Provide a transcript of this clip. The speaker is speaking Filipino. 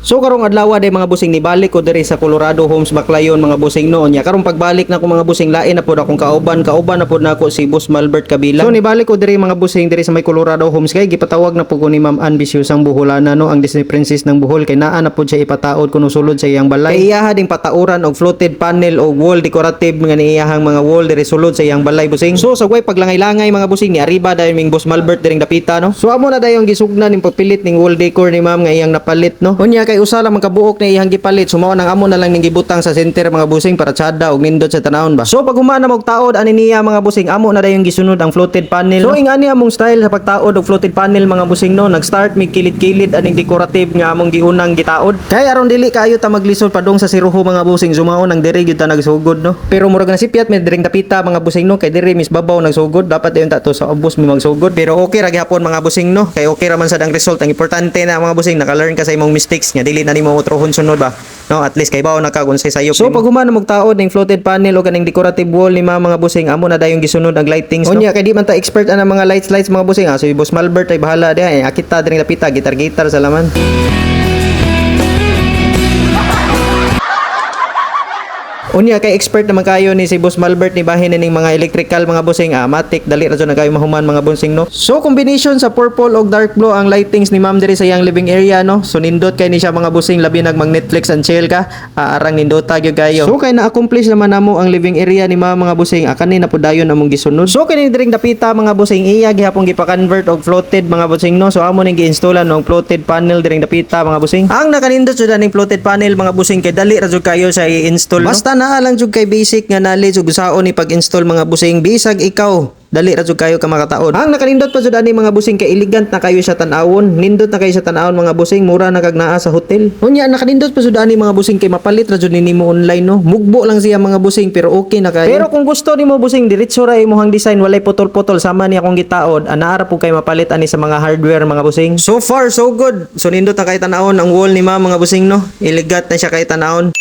So karong adlaw day mga busing ni balik ko diri sa Colorado Homes Baclayon mga busing noon nya. Karong pagbalik na ko mga busing lain na pud akong kauban na pud nako si Boss Malbert Kabilang. So ni balik ko diri mga busing diri sa may Colorado Homes kay gipatawag na pud ko ni Ma'am Ambitiosang Buholana no ang Disney Princess ng Bohol kay naa na pud siya ipataod kuno sulod sa iyang balay. Kay iyaha ding patauran og floated panel og wall decorative nga niiyahang mga wall diri sulod sa iyang balay busing. So sa way paglangay-langay mga busing ni arriba dahil ming Boss Malbert diring dapita no. So amo na dayon gisugna ning pagpilit ning wall decor ni Ma'am nga iyang napalit no. Unya kay usa lang makabuok na iyang gipalit sumo nang amo na lang ning gibutang sa center mga busing para tsada og nindot sa tanawon ba. So pag humana mo og taod ani niya mga busing amo na dayon gisunod ang floated panel. So ingani among style sa pagtaod og floated panel mga busing no nag-start mig kilid-kilid aning decorative nga among giunang gitaod. Kay aron dili kayo ta maglisod padung sa siruho mga busing sumaon nang diri gyud ta nagsugod no. Pero murag na sipiat may diring dapita mga busing no kay diri mis babaw nagsugod dapat dayon ta to sa ubos mi magsugod. Pero okay ra gyapon mga busing no kay okay ra man sad ang result. Ang importante na mga busing naka-learn ka sa imong mistakes nga dili na nimo utrohon sunod ba. No, at least kay bawo nakagunsay sayop. So pag humana mo taod ning floated panel o kaning decorative wall ni mga busing amo na dayon gisunod ang lightings no. Unya kay di man ta expert ana mga lights mga busing so Boss Malbert ay bahala diha akita diri lapita gitar sa laman. Unya kay expert naman kayo ni si Boss Malbert ni bahin ning mga electrical mga busing matic dali ra na kayo mahuman mga busing no. So combination sa purple og dark blue ang lightings ni Ma'am diri sa iyang living area no. So nindot kay ni siya mga busing labi nag mag Netflix and chill ka arang nindota gyud kayo. So kay na-accomplish naman namo ang living area ni Ma'am mga busing kanina pud dayon among gisunod. So kini diring dapita mga busing iya gihapon gipa-convert og floated mga busing no. So amo ning gi-installan og floated panel diring dapita mga busing. Ang nakanindot jud ning floated panel mga busing kay dali ra jud kayo sa i-install no. Basta naa lang jud kay basic nga knowledge ug saon ni pag-install mga busing bisag ikaw dali ra jud kayo ka makataod. Ang nakanindot pa jud ani mga busing kay elegant na kayo siya tan-awon, nindot na kayo siya tan-awon mga busing, mura na kag naa sa hotel. Unya nakanindot pa jud ani mga busing kay mapalit ra jud nimo online no. Mugbo lang siya mga busing pero okay na kayo. Pero kung gusto nimo busing diretso ra imong design walay putol-putol sama ni akong gitaod, ana ra pud kay mapalit ani sa mga hardware mga busing. So far so good. So nindot na kay tan-awon ang wall ni mga busing no. Elegant na siya kay tan-awon.